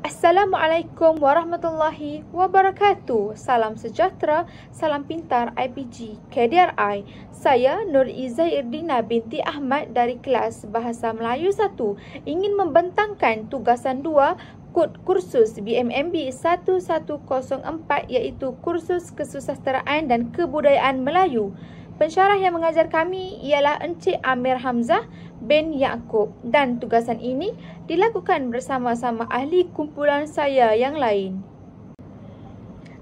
Assalamualaikum warahmatullahi wabarakatuh. Salam sejahtera, salam pintar IPG KDRI. Saya Nur Izzairdina binti Ahmad dari kelas Bahasa Melayu 1 ingin membentangkan tugasan 2 kod kursus BMMB 1104 iaitu kursus Kesusasteraan dan Kebudayaan Melayu. Pensyarah yang mengajar kami ialah Encik Amir Hamzah bin Yaakob dan tugasan ini dilakukan bersama-sama ahli kumpulan saya yang lain.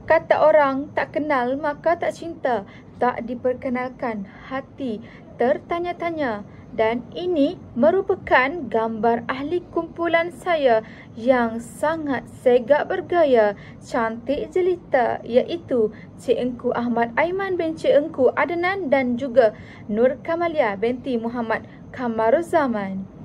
Kata orang, tak kenal maka tak cinta, tak diperkenalkan hati tertanya-tanya. Dan ini merupakan gambar ahli kumpulan saya yang sangat segak bergaya, cantik jelita, iaitu Cik Engku Ahmad Aiman bin Cik Engku Adnan dan juga Nur Kamalia binti Muhammad Kamaruzaman.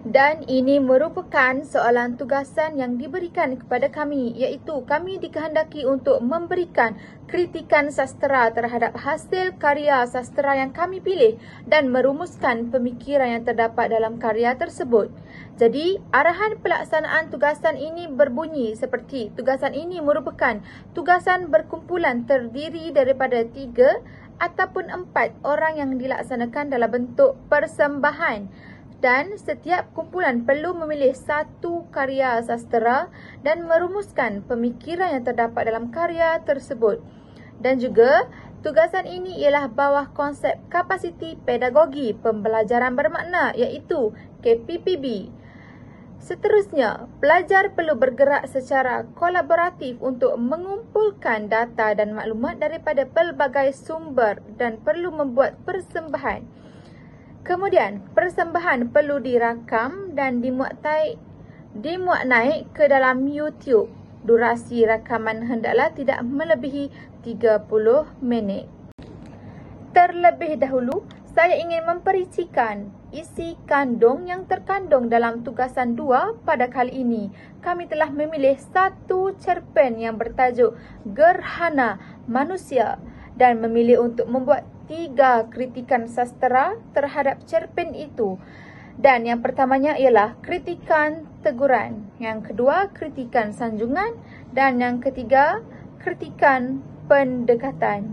Dan ini merupakan soalan tugasan yang diberikan kepada kami, iaitu kami dikehendaki untuk memberikan kritikan sastera terhadap hasil karya sastera yang kami pilih dan merumuskan pemikiran yang terdapat dalam karya tersebut. Jadi, arahan pelaksanaan tugasan ini berbunyi seperti tugasan ini merupakan tugasan berkumpulan terdiri daripada 3 ataupun 4 orang yang dilaksanakan dalam bentuk persembahan. Dan setiap kumpulan perlu memilih satu karya sastera dan merumuskan pemikiran yang terdapat dalam karya tersebut. Dan juga, tugasan ini ialah bawah konsep kapasiti pedagogi pembelajaran bermakna iaitu KPPB. Seterusnya, pelajar perlu bergerak secara kolaboratif untuk mengumpulkan data dan maklumat daripada pelbagai sumber dan perlu membuat persembahan. Kemudian, persembahan perlu dirakam dan dimuat naik ke dalam YouTube. Durasi rakaman hendaklah tidak melebihi 30 minit. Terlebih dahulu, saya ingin mempericikan isi kandung yang terkandung dalam tugasan 2 pada kali ini. Kami telah memilih satu cerpen yang bertajuk Gerhana Manusia dan memilih untuk membuat 3 kritikan sastera terhadap cerpen itu. Dan yang pertamanya ialah kritikan teguran, yang kedua kritikan sanjungan dan yang ketiga kritikan pendekatan.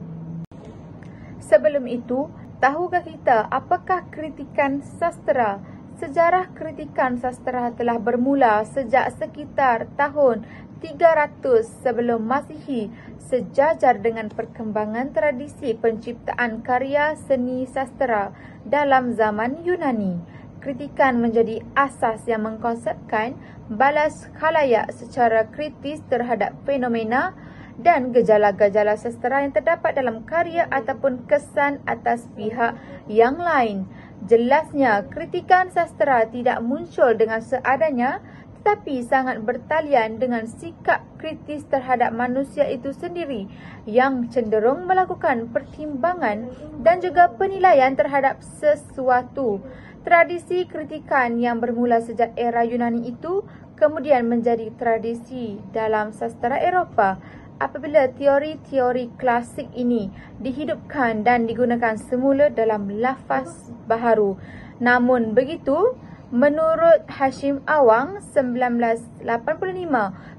Sebelum itu, tahukah kita apakah kritikan sastera? Sejarah kritikan sastera telah bermula sejak sekitar tahun 300 sebelum Masihi, sejajar dengan perkembangan tradisi penciptaan karya seni sastera dalam zaman Yunani. Kritikan menjadi asas yang mengkonsepkan balas khalayak secara kritis terhadap fenomena dan gejala-gejala sastera yang terdapat dalam karya ataupun kesan atas pihak yang lain. Jelasnya, kritikan sastera tidak muncul dengan seadanya, tetapi sangat bertalian dengan sikap kritis terhadap manusia itu sendiri yang cenderung melakukan pertimbangan dan juga penilaian terhadap sesuatu. Tradisi kritikan yang bermula sejak era Yunani itu kemudian menjadi tradisi dalam sastera Eropah apabila teori-teori klasik ini dihidupkan dan digunakan semula dalam lafaz baharu. Namun begitu, menurut Hashim Awang 1985,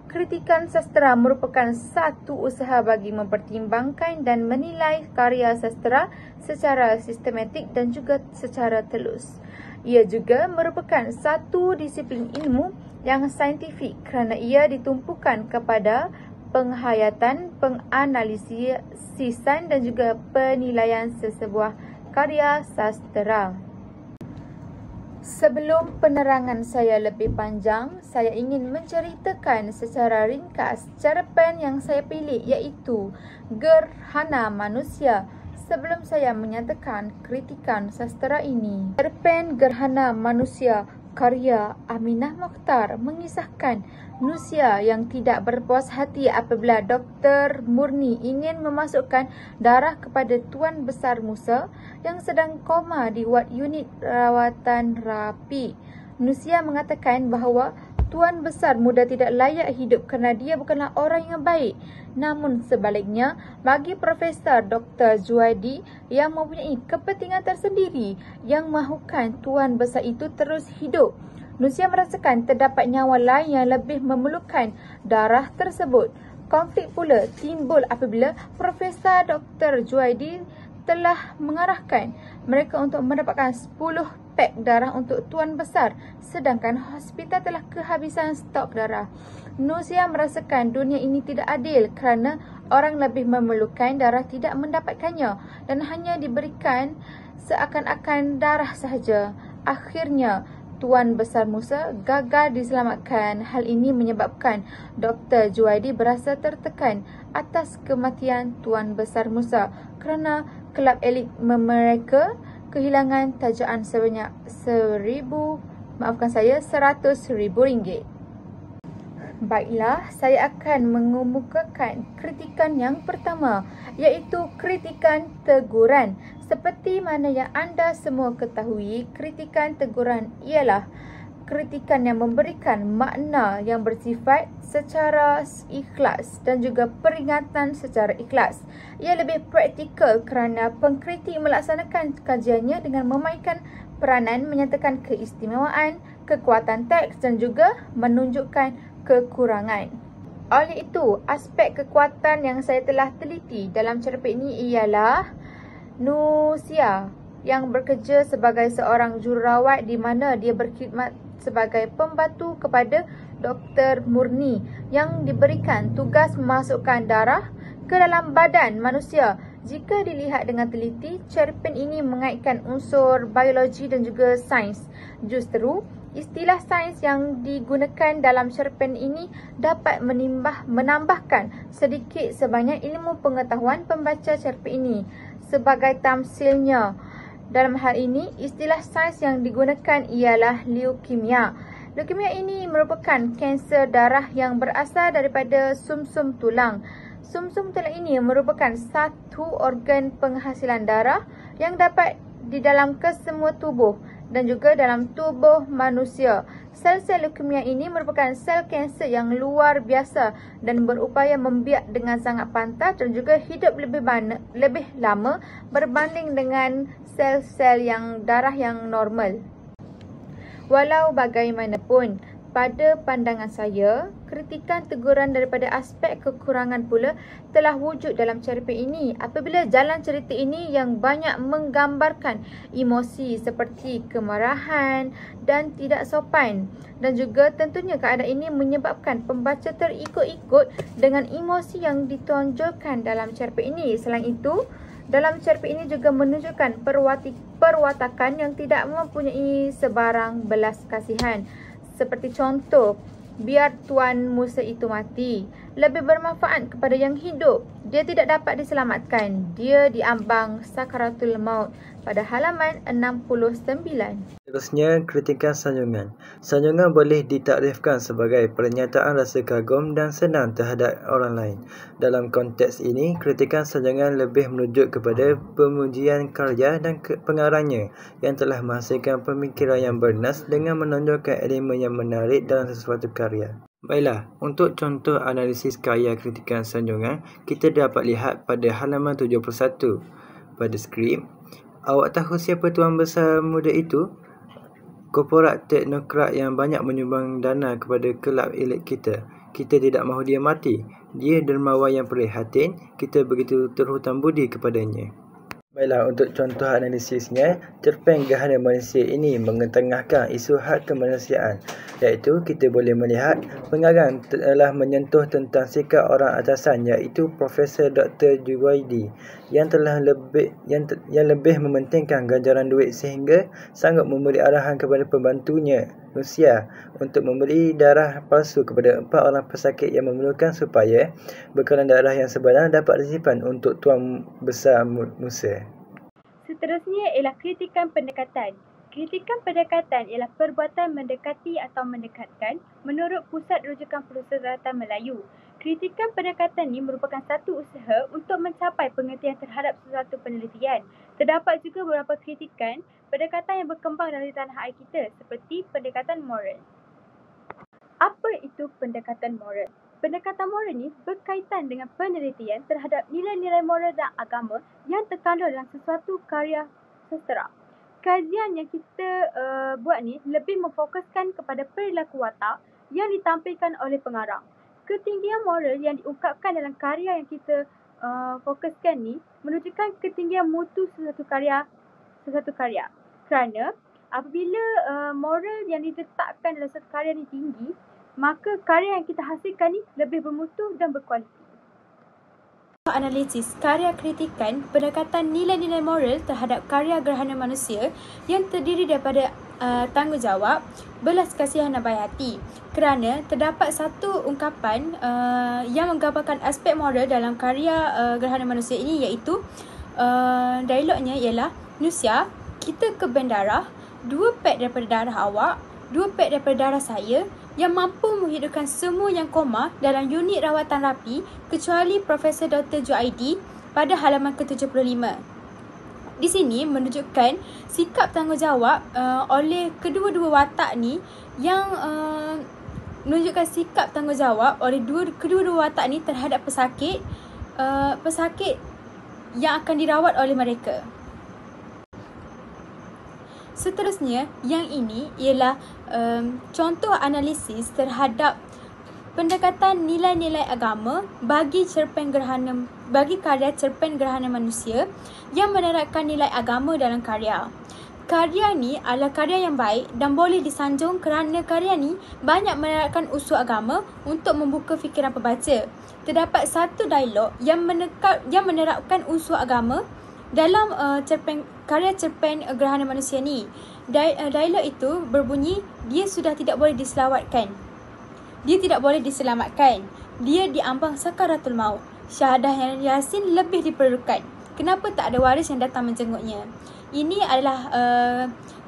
kritikan sastera merupakan satu usaha bagi mempertimbangkan dan menilai karya sastera secara sistematik dan juga secara telus. Ia juga merupakan satu disiplin ilmu yang saintifik kerana ia ditumpukan kepada penghayatan, penganalisisan dan juga penilaian sesebuah karya sastera. Sebelum penerangan saya lebih panjang, saya ingin menceritakan secara ringkas cerpen yang saya pilih iaitu Gerhana Manusia sebelum saya menyatakan kritikan sastera ini. Cerpen Gerhana Manusia karya Aminah Mokhtar mengisahkan Nusia yang tidak berpuas hati apabila Dr. Murni ingin memasukkan darah kepada Tuan Besar Musa yang sedang koma di wad unit rawatan rapi. Nusia mengatakan bahawa Tuan Besar Muda tidak layak hidup kerana dia bukanlah orang yang baik. Namun sebaliknya, bagi Profesor Dr. Zuhaidi yang mempunyai kepentingan tersendiri yang mahukan Tuan Besar itu terus hidup, Nusia merasakan terdapat nyawa lain yang lebih memerlukan darah tersebut. Konflik pula timbul apabila Profesor Dr. Juwaidi telah mengarahkan mereka untuk mendapatkan 10 pak darah untuk Tuan Besar, sedangkan hospital telah kehabisan stok darah. Nusia merasakan dunia ini tidak adil kerana orang lebih memerlukan darah tidak mendapatkannya dan hanya diberikan seakan-akan darah sahaja. Akhirnya, Tuan Besar Musa gagal diselamatkan. Hal ini menyebabkan Dr. Juwaidi berasa tertekan atas kematian Tuan Besar Musa kerana kelab elit mereka kehilangan tajaan sebanyak RM100,000. Baiklah, saya akan mengemukakan kritikan yang pertama, iaitu kritikan teguran. Seperti mana yang anda semua ketahui, kritikan teguran ialah kritikan yang memberikan makna yang bersifat secara ikhlas dan juga peringatan secara ikhlas. Ia lebih praktikal kerana pengkritik melaksanakan kajiannya dengan memainkan peranan menyatakan keistimewaan, kekuatan teks dan juga menunjukkan kekurangan. Oleh itu, aspek kekuatan yang saya telah teliti dalam cerpen ini ialah Nusia yang bekerja sebagai seorang jururawat di mana dia berkhidmat sebagai pembantu kepada Dr. Murni yang diberikan tugas memasukkan darah ke dalam badan manusia. Jika dilihat dengan teliti, cerpen ini mengaitkan unsur biologi dan juga sains. Justru, istilah sains yang digunakan dalam cerpen ini dapat menambahkan sedikit sebanyak ilmu pengetahuan pembaca cerpen ini. Sebagai tamsilnya, dalam hal ini, istilah sains yang digunakan ialah leukemia. Leukemia ini merupakan kanser darah yang berasal daripada sumsum tulang. Sumsum tulang ini merupakan satu organ penghasilan darah yang dapat di dalam kesemua tubuh dan juga dalam tubuh manusia. Sel-sel leukemia ini merupakan sel kanser yang luar biasa dan berupaya membiak dengan sangat pantas dan juga hidup lebih lama berbanding dengan sel-sel yang darah yang normal. Walau bagaimanapun, pada pandangan saya, kritikan teguran daripada aspek kekurangan pula telah wujud dalam cerpen ini apabila jalan cerita ini yang banyak menggambarkan emosi seperti kemarahan dan tidak sopan. Dan juga tentunya keadaan ini menyebabkan pembaca terikut-ikut dengan emosi yang ditonjolkan dalam cerpen ini. Selain itu, dalam cerpen ini juga menunjukkan perwatakan yang tidak mempunyai sebarang belas kasihan. Seperti contoh, biar Tuan Musa itu mati, lebih bermanfaat kepada yang hidup. Dia tidak dapat diselamatkan. Dia diambang sakaratul maut pada halaman 69. Seterusnya, kritikan sanjungan. Sanjungan boleh ditakrifkan sebagai pernyataan rasa kagum dan senang terhadap orang lain. Dalam konteks ini, kritikan sanjungan lebih merujuk kepada pemujian karya dan pengarangnya yang telah menghasilkan pemikiran yang bernas dengan menonjolkan elemen yang menarik dalam sesuatu karya. Baiklah, untuk contoh analisis karya kritikan sanjungan, kita dapat lihat pada halaman 71 pada skrip. Awak tahu siapa Tuan Besar muda itu? Korporat teknokrat yang banyak menyumbang dana kepada kelab elit kita. Kita tidak mahu dia mati. Dia dermawan yang prihatin. Kita begitu terhutang budi kepadanya. Baiklah, untuk contoh analisisnya, cerpen Gerhana Manusia ini mengetengahkan isu hak kemanusiaan, iaitu kita boleh melihat pengarang telah menyentuh tentang sikap orang atasan, iaitu Profesor Dr. Juwaidi yang lebih mementingkan ganjaran duit sehingga sanggup memberi arahan kepada pembantunya Nusia untuk memberi darah palsu kepada 4 orang pesakit yang memerlukan supaya bekalan darah yang sebenar dapat disimpan untuk Tuan Besar Musa. Seterusnya ialah kritikan pendekatan. Kritikan pendekatan ialah perbuatan mendekati atau mendekatkan menurut Pusat Rujukan Perseratan Melayu. Kritikan pendekatan ini merupakan satu usaha untuk mencapai pengertian terhadap sesuatu penelitian. Terdapat juga beberapa kritikan pendekatan yang berkembang dari tanah air kita seperti pendekatan moral. Apa itu pendekatan moral? Pendekatan moral ini berkaitan dengan penelitian terhadap nilai-nilai moral dan agama yang terkandung dalam sesuatu karya sastera. Kajian yang kita buat ni lebih memfokuskan kepada perilaku watak yang ditampilkan oleh pengarang. Ketinggian moral yang diungkapkan dalam karya yang kita fokuskan ni menunjukkan ketinggian mutu sesuatu karya. Kerana apabila moral yang diletakkan dalam satu karya ni tinggi, maka karya yang kita hasilkan ni lebih bermutu dan berkualiti. Analisis karya kritikan pendekatan nilai-nilai moral terhadap karya gerhana manusia yang terdiri daripada tanggungjawab, belas kasihan dan baik hati. Kerana terdapat satu ungkapan yang menggambarkan aspek moral dalam karya gerhana manusia ini, iaitu dialognya ialah, Nusia, kita ke bandara, 2 pek daripada darah awak, 2 pek daripada darah saya, yang mampu menghidupkan semua yang koma dalam unit rawatan rapi kecuali Profesor Dr. Juaidi pada halaman ke-75. Di sini menunjukkan sikap tanggungjawab oleh kedua-dua watak ni, yang menunjukkan sikap tanggungjawab oleh kedua-dua watak ni terhadap pesakit yang akan dirawat oleh mereka. Seterusnya, yang ini ialah contoh analisis terhadap pendekatan nilai-nilai agama bagi karya cerpen gerhana manusia yang menerapkan nilai agama dalam karya. Karya ni adalah karya yang baik dan boleh disanjung kerana karya ni banyak menerapkan unsur agama untuk membuka fikiran pembaca. Terdapat satu dialog yang menerapkan unsur agama dalam karya cerpen gerhana manusia ni. Dialog itu berbunyi, dia sudah tidak boleh diselamatkan. Dia diambang sakaratul maut. Syahadah Yasin lebih diperlukan. Kenapa tak ada waris yang datang menjenguknya? Ini adalah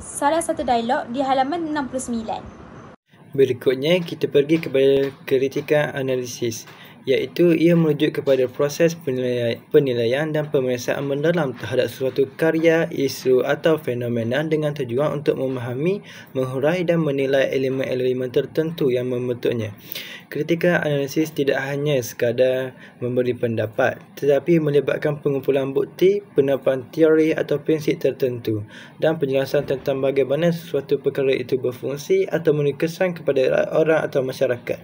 salah satu dialog di halaman 69. Berikutnya, kita pergi kepada kritikan analisis, iaitu ia merujuk kepada proses penilaian dan pemeriksaan mendalam terhadap suatu karya, isu atau fenomena dengan tujuan untuk memahami, menghurai dan menilai elemen-elemen tertentu yang membentuknya. Kritikan analisis tidak hanya sekadar memberi pendapat, tetapi melibatkan pengumpulan bukti, penerapan teori atau prinsip tertentu, dan penjelasan tentang bagaimana sesuatu perkara itu berfungsi atau memberi kesan kepada orang atau masyarakat.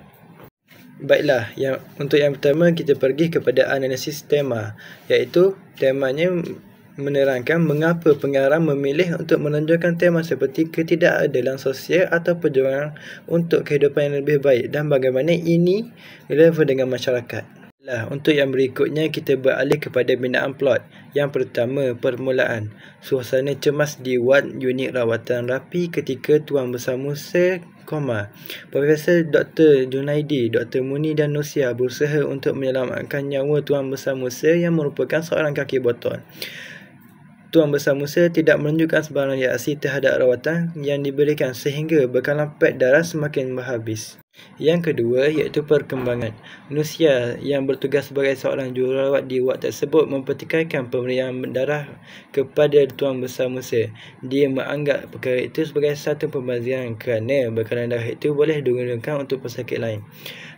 Baiklah, untuk yang pertama kita pergi kepada analisis tema, iaitu temanya menerangkan mengapa pengarang memilih untuk menonjolkan tema seperti ketidakadilan sosial atau perjuangan untuk kehidupan yang lebih baik dan bagaimana ini relevan dengan masyarakat. Untuk yang berikutnya kita beralih kepada binaan plot. Yang pertama, permulaan. Suasana cemas di wad unit rawatan rapi ketika Tuan Besar Musa, Profesor Dr. Junaidi, Dr. Muni dan Nusia berusaha untuk menyelamatkan nyawa Tuan Besar Musa yang merupakan seorang kaki botol. Tuan Besar Musa tidak menunjukkan sebarang reaksi terhadap rawatan yang diberikan sehingga bekalan pek darah semakin berhabis. Yang kedua iaitu perkembangan. Nusia yang bertugas sebagai seorang jururawat di wad tersebut mempertikaikan pemberian darah kepada Tuan Besar Musa. Dia menganggap perkara itu sebagai satu pembaziran kerana bekalan darah itu boleh digunakan untuk pesakit lain.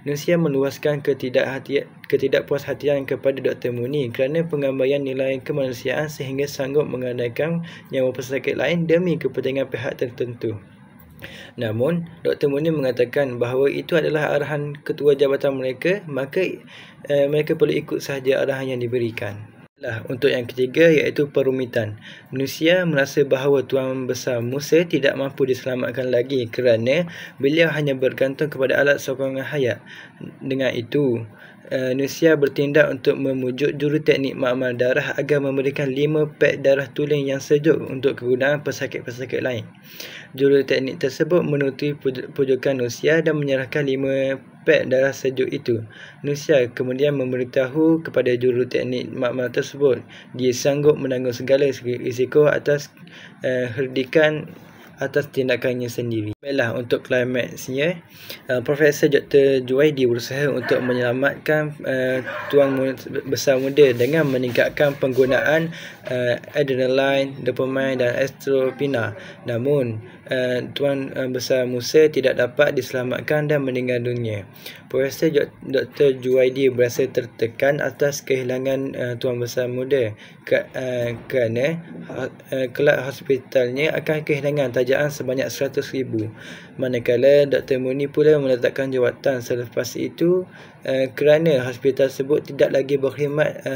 Nusia meluaskan ketidakpuashatian kepada Dr. Muni kerana penggambaian nilai kemanusiaan sehingga sanggup mengandaikan nyawa pesakit lain demi kepentingan pihak tertentu. Namun, Dr. Muni mengatakan bahawa itu adalah arahan ketua jabatan mereka, maka mereka perlu ikut sahaja arahan yang diberikan. Untuk yang ketiga iaitu perumitan. Nusia merasa bahawa Tuan Besar Musa tidak mampu diselamatkan lagi kerana beliau hanya bergantung kepada alat sokongan hayat. Dengan itu, Nusia bertindak untuk memujuk juruteknik makmal darah agar memberikan 5 pek darah tulen yang sejuk untuk kegunaan pesakit-pesakit lain. Juruteknik tersebut menuruti pujukan Nusia dan menyerahkan 5 pek darah sejuk itu. Nusia kemudian memberitahu kepada juruteknik makmal tersebut dia sanggup menanggung segala risiko atas herdikan atas tindakannya sendiri. Baiklah, untuk klimaksnya, Profesor Dr. Juaidi berusaha untuk menyelamatkan Tuan Besar Muda dengan meningkatkan penggunaan adrenaline, dopamine dan estropina. Namun, Tuan Besar Musa tidak dapat diselamatkan dan meninggal dunia. Profesor Dr. Juwaidi berasa tertekan atas kehilangan Tuan Besar Muda kerana kelak hospitalnya akan kehilangan tajaan sebanyak 100,000. Manakala Dr. Muni pula meletakkan jawatan selepas itu kerana hospital tersebut tidak lagi berkhidmat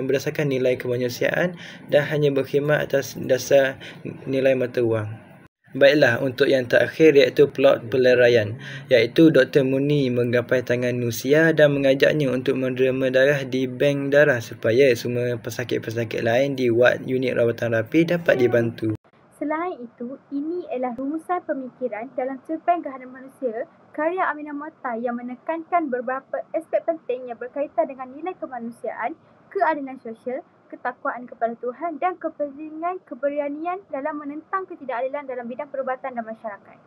berdasarkan nilai kemanusiaan dan hanya berkhidmat atas dasar nilai mata wang. Baiklah, untuk yang terakhir iaitu plot peleraian, iaitu Dr. Muni menggapai tangan Nusia dan mengajaknya untuk menderma darah di bank darah supaya semua pesakit-pesakit lain di wad unit rawatan rapi dapat dibantu. Selain itu, ini ialah rumusan pemikiran dalam cerpen Gerhana Manusia karya Aminah Mohtar yang menekankan beberapa aspek penting yang berkaitan dengan nilai kemanusiaan, keadilan sosial, ketakwaan kepada Tuhan dan kepentingan keberanian dalam menentang ketidakadilan dalam bidang perubatan dan masyarakat.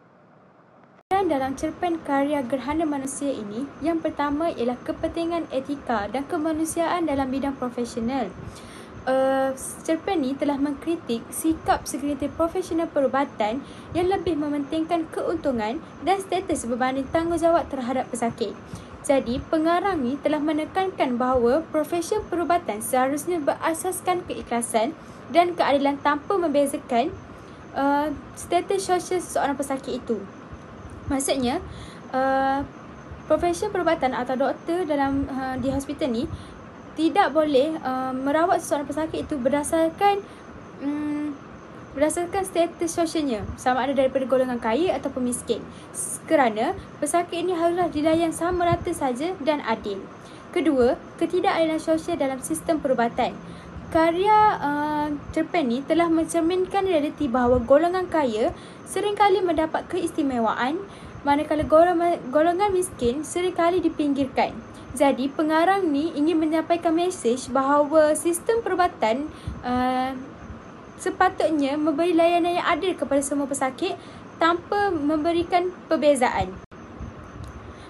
Dan dalam cerpen karya Gerhana Manusia ini, yang pertama ialah kepentingan etika dan kemanusiaan dalam bidang profesional. Cerpen ini telah mengkritik sikap segelintir profesional perubatan yang lebih mementingkan keuntungan dan status berbanding tanggungjawab terhadap pesakit. Jadi, pengarang ni telah menekankan bahawa profesi perubatan seharusnya berasaskan keikhlasan dan keadilan tanpa membezakan status sosial seseorang pesakit itu. Maksudnya, profesi perubatan atau doktor dalam di hospital ni tidak boleh merawat seseorang pesakit itu berdasarkan status sosialnya, sama ada daripada golongan kaya ataupun miskin, kerana pesakit ini haruslah dilayan sama rata saja dan adil. Kedua, ketidakadilan sosial dalam sistem perubatan. Karya cerpen ini telah mencerminkan realiti bahawa golongan kaya seringkali mendapat keistimewaan, manakala golongan miskin seringkali dipinggirkan. Jadi, pengarang ni ingin menyampaikan mesej bahawa sistem perubatan sepatutnya memberi layanan yang adil kepada semua pesakit tanpa memberikan perbezaan.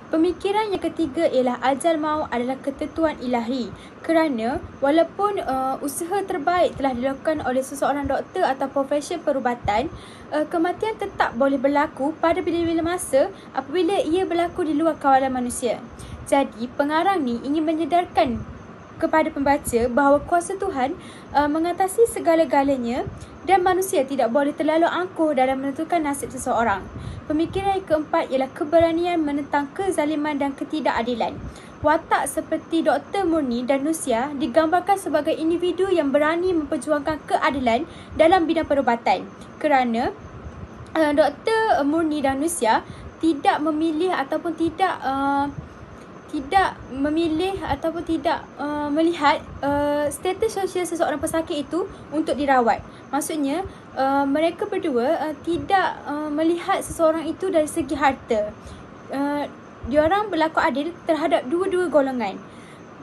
Pemikiran yang ketiga ialah ajal maut adalah ketentuan ilahi, kerana walaupun usaha terbaik telah dilakukan oleh seseorang doktor atau profesi perubatan, kematian tetap boleh berlaku pada bila-bila masa apabila ia berlaku di luar kawalan manusia. Jadi, pengarang ni ingin menyedarkan kepada pembaca bahawa kuasa Tuhan mengatasi segala-galanya dan manusia tidak boleh terlalu angkuh dalam menentukan nasib seseorang. Pemikiran yang keempat ialah keberanian menentang kezaliman dan ketidakadilan. Watak seperti Dr. Murni dan Nusia digambarkan sebagai individu yang berani memperjuangkan keadilan dalam bidang perubatan, kerana Dr. Murni dan Nusia tidak memilih ataupun tidak melihat status sosial seseorang pesakit itu untuk dirawat. Maksudnya, mereka berdua tidak melihat seseorang itu dari segi harta. Diorang berlaku adil terhadap dua-dua golongan.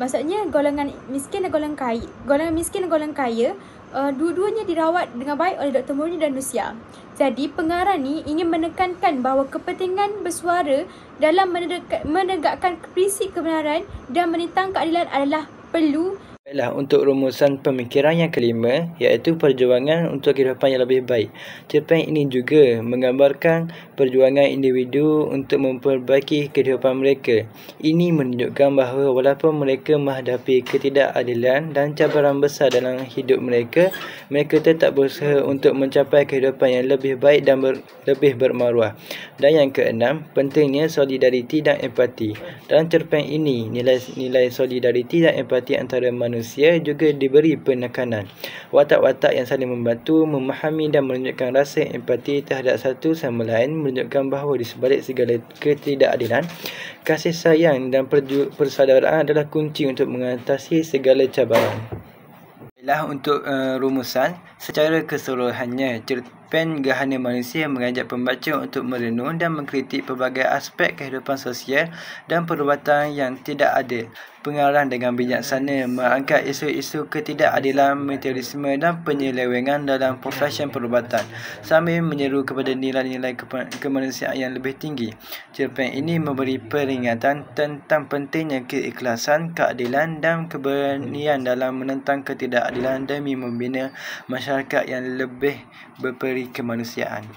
Maksudnya, golongan miskin dan golongan kaya. Golongan miskin dan golongan kaya, dua-duanya dirawat dengan baik oleh Dr. Murni dan Nusia. Jadi, pengarang ni ingin menekankan bahawa kepentingan bersuara dalam menegakkan prinsip kebenaran dan menentang keadilan adalah perlu. Baiklah, untuk rumusan pemikiran yang kelima, iaitu perjuangan untuk kehidupan yang lebih baik. Cerpen ini juga menggambarkan perjuangan individu untuk memperbaiki kehidupan mereka. Ini menunjukkan bahawa walaupun mereka menghadapi ketidakadilan dan cabaran besar dalam hidup mereka, mereka tetap berusaha untuk mencapai kehidupan yang lebih baik dan lebih bermaruah. Dan yang keenam, pentingnya solidariti dan empati. Dalam cerpen ini, nilai solidariti dan empati antara manusia juga diberi penekanan. Watak-watak yang saling membantu, memahami dan menunjukkan rasa empati terhadap satu sama lain menunjukkan bahawa di sebalik segala ketidakadilan, kasih sayang dan persaudaraan adalah kunci untuk mengatasi segala cabaran. Baiklah, untuk rumusan, secara keseluruhannya, cerpen Gerhana Manusia mengajak pembaca untuk merenung dan mengkritik pelbagai aspek kehidupan sosial dan perubatan yang tidak adil. Pengarang dengan bijaksana mengangkat isu-isu ketidakadilan, materialisme dan penyelewengan dalam profesi perubatan sambil menyeru kepada nilai-nilai kemanusiaan yang lebih tinggi. Cerpen ini memberi peringatan tentang pentingnya keikhlasan, keadilan dan keberanian dalam menentang ketidakadilan demi membina masyarakat yang lebih berperi kemanusiaan.